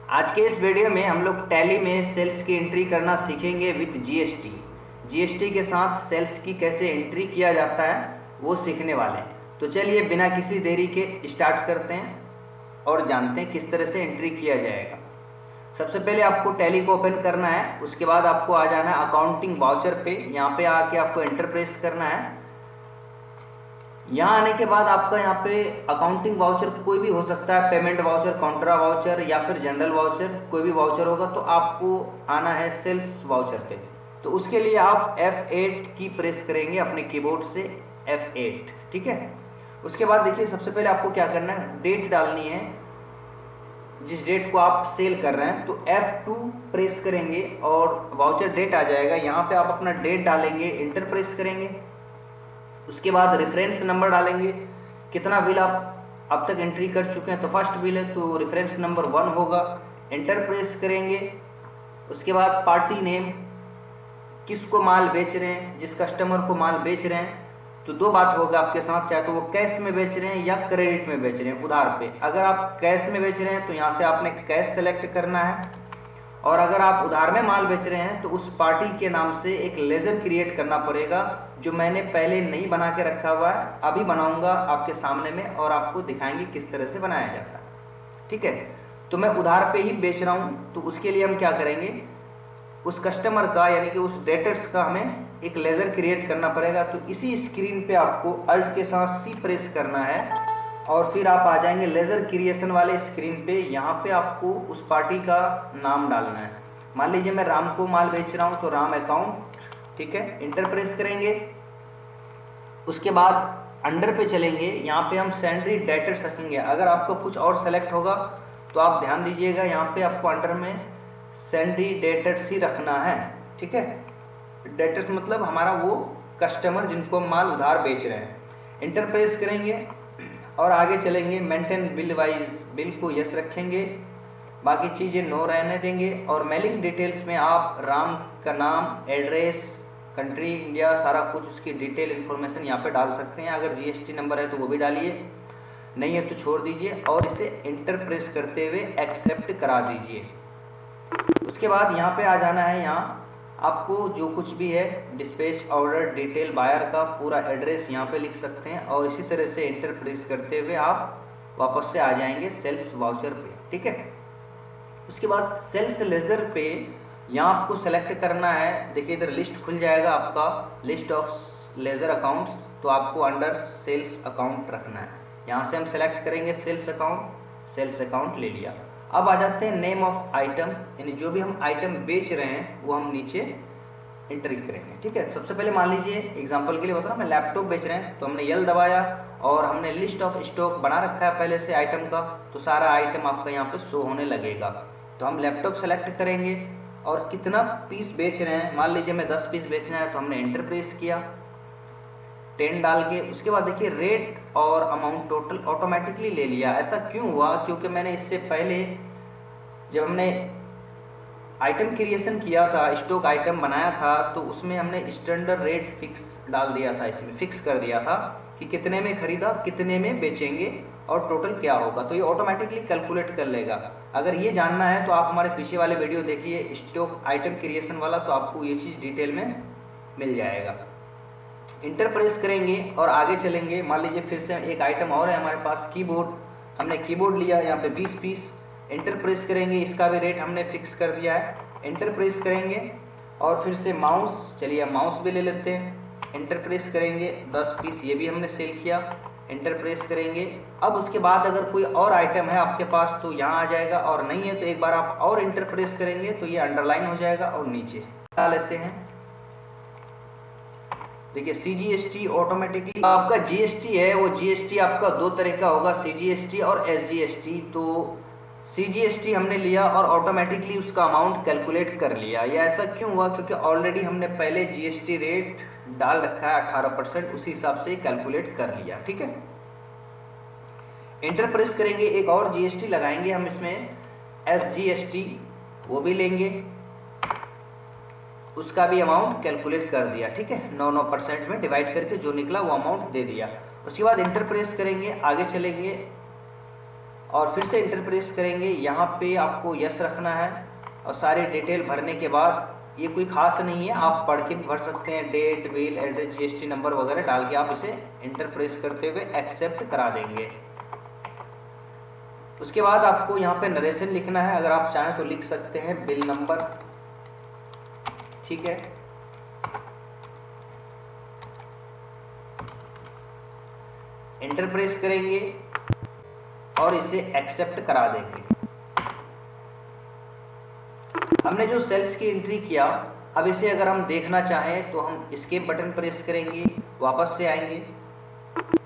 आज के इस वीडियो में हम लोग टैली में सेल्स की एंट्री करना सीखेंगे विद जीएसटी। जीएसटी के साथ सेल्स की कैसे एंट्री किया जाता है वो सीखने वाले हैं। तो चलिए बिना किसी देरी के स्टार्ट करते हैं और जानते हैं किस तरह से एंट्री किया जाएगा। सबसे पहले आपको टैली को ओपन करना है, उसके बाद आपको आ जाना है अकाउंटिंग वाउचर पे। यहाँ पे आके आपको एंटर प्रेस करना है। यहाँ आने के बाद आपका यहाँ पे अकाउंटिंग वाउचर कोई भी हो सकता है, पेमेंट वाउचर, कॉन्ट्रा वाउचर या फिर जनरल वाउचर, कोई भी वाउचर होगा। तो आपको आना है सेल्स वाउचर पे। तो उसके लिए आप F8 की प्रेस करेंगे अपने कीबोर्ड से, F8, ठीक है। उसके बाद देखिए सबसे पहले आपको क्या करना है, डेट डालनी है, जिस डेट को आप सेल कर रहे हैं। तो F2 प्रेस करेंगे और वाउचर डेट आ जाएगा। यहाँ पे आप अपना डेट डालेंगे, इंटर प्रेस करेंगे। उसके बाद रेफरेंस नंबर डालेंगे, कितना बिल आप अब तक एंट्री कर चुके हैं। तो फर्स्ट बिल है तो रेफरेंस नंबर 1 होगा, एंटर प्रेस करेंगे। उसके बाद पार्टी नेम, किसको माल बेच रहे हैं, जिस कस्टमर को माल बेच रहे हैं। तो दो बात होगा आपके साथ, चाहे तो वो कैश में बेच रहे हैं या क्रेडिट में बेच रहे हैं, उधार पे। अगर आप कैश में बेच रहे हैं तो यहाँ से आपने कैश सेलेक्ट करना है, और अगर आप उधार में माल बेच रहे हैं तो उस पार्टी के नाम से एक लेजर क्रिएट करना पड़ेगा, जो मैंने पहले नहीं बना के रखा हुआ है, अभी बनाऊंगा आपके सामने में और आपको दिखाएंगे किस तरह से बनाया जाता है, ठीक है। तो मैं उधार पे ही बेच रहा हूँ, तो उसके लिए हम क्या करेंगे, उस कस्टमर का यानी कि उस डेटर्स का हमें एक लेजर क्रिएट करना पड़ेगा। तो इसी स्क्रीन पे आपको अल्ट के साथ C प्रेस करना है और फिर आप आ जाएंगे लेजर क्रिएशन वाले स्क्रीन पे। यहाँ पे आपको उस पार्टी का नाम डालना है। मान लीजिए मैं राम को माल बेच रहा हूँ, तो राम अकाउंट, ठीक है, इंटर प्रेस करेंगे। उसके बाद अंडर पे चलेंगे, यहाँ पे हम सैंड्री डेटर्स रखेंगे। अगर आपको कुछ और सेलेक्ट होगा तो आप ध्यान दीजिएगा, यहाँ पे आपको अंडर में सैंड्री डेटर्स ही रखना है, ठीक है। डेटर्स मतलब हमारा वो कस्टमर जिनको माल उधार बेच रहे हैं। इंटर प्रेस करेंगे और आगे चलेंगे। मेंटेन बिल वाइज, बिल को यस रखेंगे, बाकी चीज़ें नो रहने देंगे। और मेलिंग डिटेल्स में आप राम का नाम, एड्रेस, कंट्री इंडिया, सारा कुछ उसकी डिटेल इन्फॉर्मेशन यहाँ पे डाल सकते हैं। अगर जीएसटी नंबर है तो वो भी डालिए, नहीं है तो छोड़ दीजिए और इसे इंटर प्रेस करते हुए एक्सेप्ट करा दीजिए। उसके बाद यहाँ पे आ जाना है। यहाँ आपको जो कुछ भी है, डिस्पैच ऑर्डर डिटेल, बायर का पूरा एड्रेस यहाँ पे लिख सकते हैं और इसी तरह से इंटर प्रेस करते हुए आप वापस से आ जाएंगे सेल्स वाउचर पे, ठीक है। उसके बाद सेल्स लेजर पे यहाँ आपको सेलेक्ट करना है। देखिए इधर लिस्ट खुल जाएगा आपका, लिस्ट ऑफ लेजर अकाउंट्स। तो आपको अंडर सेल्स अकाउंट रखना है। यहाँ से हम सेलेक्ट करेंगे सेल्स अकाउंट, सेल्स अकाउंट ले लिया। अब आ जाते हैं नेम ऑफ आइटम, यानी जो भी हम आइटम बेच रहे हैं वो हम नीचे एंट्री करेंगे, ठीक है। सबसे पहले मान लीजिए एग्जांपल के लिए बता रहा हूँ, मैं लैपटॉप बेच रहे हैं तो हमने यल दबाया और हमने लिस्ट ऑफ स्टॉक बना रखा है पहले से आइटम का। तो सारा आइटम आपका यहाँ पे शो होने लगेगा। तो हम लैपटॉप सेलेक्ट करेंगे और कितना पीस बेच रहे हैं, मान लीजिए मैं 10 पीस बेचना है तो हमने एंटर प्रेस किया, 10 डाल के। उसके बाद देखिए रेट और अमाउंट टोटल ऑटोमेटिकली ले लिया। ऐसा क्यों हुआ, क्योंकि मैंने इससे पहले जब हमने आइटम क्रिएशन किया था, स्टॉक आइटम बनाया था, तो उसमें हमने स्टैंडर्ड रेट फिक्स डाल दिया था, इसमें फिक्स कर दिया था कि कितने में खरीदा, कितने में बेचेंगे और टोटल क्या होगा। तो ये ऑटोमेटिकली कैलकुलेट कर लेगा। अगर ये जानना है तो आप हमारे पीछे वाले वीडियो देखिए, स्टॉक आइटम क्रिएशन वाला, तो आपको ये चीज़ डिटेल में मिल जाएगा। इंटर प्रेस करेंगे और आगे चलेंगे। मान लीजिए फिर से एक आइटम और है हमारे पास, कीबोर्ड। हमने कीबोर्ड लिया, यहाँ पे 20 पीस, इंटर प्रेस करेंगे। इसका भी रेट हमने फिक्स कर दिया है, इंटर प्रेस करेंगे। और फिर से माउस, चलिए माउस भी ले लेते हैं, इंटर प्रेस करेंगे, 10 पीस ये भी हमने सेल किया, इंटर प्रेस करेंगे। अब उसके बाद अगर कोई और आइटम है आपके पास तो यहाँ आ जाएगा, और नहीं है तो एक बार आप और इंटर प्रेस करेंगे तो ये अंडरलाइन हो जाएगा और नीचे डाल लेते हैं। देखिए CGST ऑटोमेटिकली आपका GST है, वो GST आपका दो तरह का होगा, CGST और SGST। तो CGST हमने लिया और ऑटोमेटिकली उसका अमाउंट कैलकुलेट कर लिया। ये ऐसा क्यों हुआ, क्योंकि ऑलरेडी हमने पहले GST रेट डाल रखा है 18%, उसी हिसाब से कैलकुलेट कर लिया, ठीक है। इंटर प्रेस करेंगे, एक और GST लगाएंगे हम इसमें, SGST, वो भी लेंगे, उसका भी अमाउंट कैलकुलेट कर दिया, ठीक है। 9% में डिवाइड करके जो निकला वो अमाउंट दे दिया। उसके बाद इंटर प्रेस करेंगे, आगे चलेंगे। और फिर से इंटर प्रेस करेंगे। यहाँ पे आपको यस रखना है और सारे डिटेल भरने के बाद, ये कोई खास नहीं है, आप पढ़ के भी भर सकते हैं, date, bill, address, GST number वगैरह डाल के आप इसे इंटर प्रेस करते हुए एक्सेप्ट करा देंगे। उसके बाद आपको यहाँ पे नरेशन लिखना है, अगर आप चाहें तो लिख सकते हैं बिल नंबर, ठीक है। इंटर प्रेस करेंगे और इसे एक्सेप्ट करा देंगे। हमने जो सेल्स की एंट्री किया, अब इसे अगर हम देखना चाहें तो हम एस्केप बटन प्रेस करेंगे, वापस से आएंगे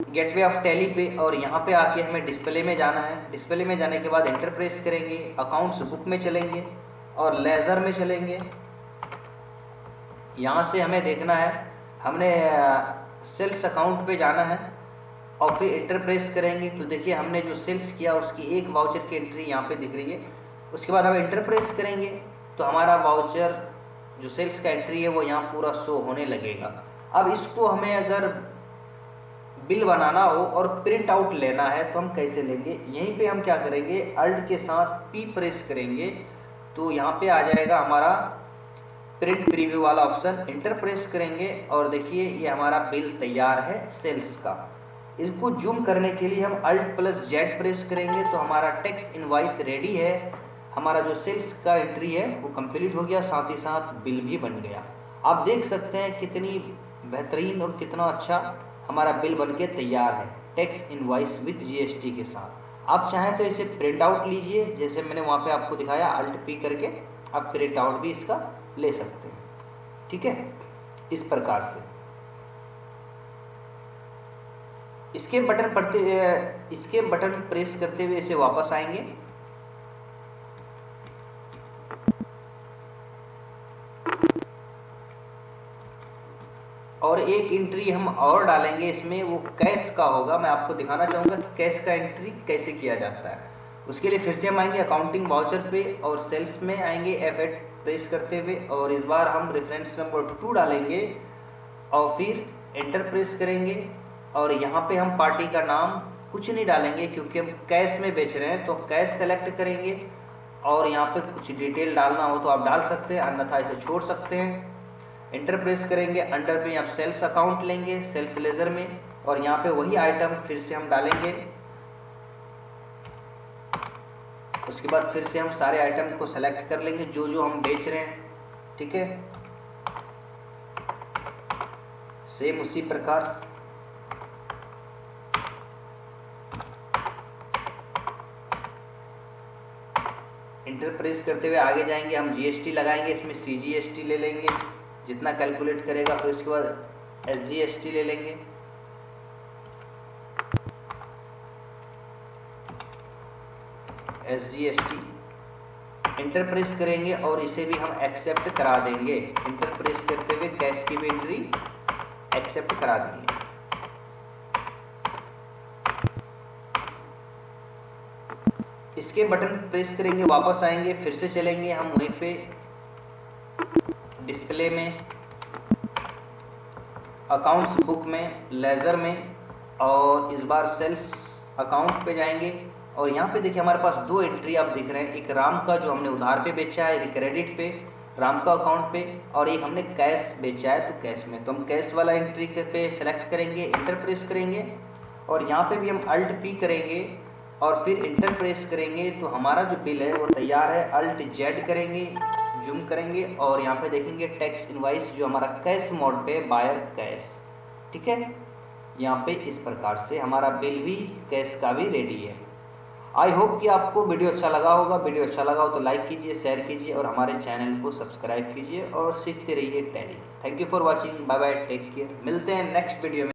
गेटवे ऑफ टैली पे और यहाँ पे आके हमें डिस्प्ले में जाना है। डिस्प्ले में जाने के बाद इंटर प्रेस करेंगे, अकाउंट्स बुक में चलेंगे और लेजर में चलेंगे। यहाँ से हमें देखना है, हमने सेल्स अकाउंट पे जाना है और फिर इंटर प्रेस करेंगे तो देखिए हमने जो सेल्स किया उसकी एक वाउचर की एंट्री यहाँ पे दिख रही है। उसके बाद हम इंटर प्रेस करेंगे तो हमारा वाउचर जो सेल्स का एंट्री है वो यहाँ पूरा शो होने लगेगा। अब इसको हमें अगर बिल बनाना हो और प्रिंट आउट लेना है तो हम कैसे लेंगे, यहीं पे हम क्या करेंगे, अल्ट के साथ पी प्रेस करेंगे तो यहाँ पे आ जाएगा हमारा प्रिंट प्रीव्यू वाला ऑप्शन। इंटर प्रेस करेंगे और देखिए ये हमारा बिल तैयार है सेल्स का। इसको जूम करने के लिए हम अल्ट प्लस जेड प्रेस करेंगे तो हमारा टैक्स इनवॉइस रेडी है। हमारा जो सेल्स का एंट्री है वो कंप्लीट हो गया, साथ ही साथ बिल भी बन गया। आप देख सकते हैं कितनी बेहतरीन और कितना अच्छा हमारा बिल बनके तैयार है, टैक्स इनवॉइस विद जीएसटी के साथ। आप चाहें तो इसे प्रिंट आउट लीजिए, जैसे मैंने वहाँ पे आपको दिखाया, अल्ट पी करके आप प्रिंट आउट भी इसका ले सकते हैं, ठीक है, इस प्रकार से। इसके बटन प्रेस करते हुए इसे वापस आएंगे और एक एंट्री हम और डालेंगे इसमें, वो कैश का होगा। मैं आपको दिखाना चाहूँगा कि कैश का एंट्री कैसे किया जाता है। उसके लिए फिर से हम आएंगे अकाउंटिंग वाउचर पे और सेल्स में आएंगे F8 प्रेस करते हुए और इस बार हम रेफरेंस नंबर 2 डालेंगे और फिर एंटर प्रेस करेंगे और यहाँ पे हम पार्टी का नाम कुछ नहीं डालेंगे क्योंकि हम कैश में बेच रहे हैं, तो कैश सेलेक्ट करेंगे और यहाँ पे कुछ डिटेल डालना हो तो आप डाल सकते हैं, अन्यथा इसे छोड़ सकते हैं। इंटर प्रेस करेंगे, अंडर पे आप सेल्स अकाउंट लेंगे सेल्स लेजर में और यहाँ पे वही आइटम फिर से हम डालेंगे। उसके बाद फिर से हम सारे आइटम को सेलेक्ट कर लेंगे जो जो हम बेच रहे हैं, ठीक है। सेम उसी प्रकार इंटर प्रेस करते हुए आगे जाएंगे। हम जीएसटी लगाएंगे, इसमें सीजीएसटी ले लेंगे जितना कैलकुलेट करेगा, फिर उसके बाद एसजीएसटी ले लेंगे। एसजीएसटी इंटर प्रेस करेंगे और इसे भी हम एक्सेप्ट करा देंगे। इंटर प्रेस करते हुए कैश की भी एंट्री एक्सेप्ट करा देंगे। इसके बटन प्रेस करेंगे, वापस आएंगे, फिर से चलेंगे हम वहीं पे डिस्प्ले में, अकाउंट्स बुक में, लेजर में और इस बार सेल्स अकाउंट पे जाएंगे और यहाँ पे देखिए हमारे पास दो एंट्री आप दिख रहे हैं, एक राम का जो हमने उधार पे बेचा है, एक क्रेडिट पे राम का अकाउंट पे, और एक हमने कैश बेचा है तो कैश में। तो हम कैश वाला एंट्री पे सेलेक्ट करेंगे, इंटर प्रेस करेंगे और यहाँ पे भी हम अल्ट पी करेंगे और फिर इंटर प्रेस करेंगे तो हमारा जो बिल है वो तैयार है। अल्ट जेड करेंगे, जूम करेंगे और यहाँ पे देखेंगे टैक्स इनवॉइस जो हमारा कैश मोड पे, बायर कैश, ठीक है। यहाँ पे इस प्रकार से हमारा बिल भी कैश का भी रेडी है। आई होप कि आपको वीडियो अच्छा लगा होगा। वीडियो अच्छा लगा हो तो लाइक कीजिए, शेयर कीजिए और हमारे चैनल को सब्सक्राइब कीजिए और सीखते रहिए Tally. Thank you for watching, bye bye, take care. मिलते हैं नेक्स्ट वीडियो में।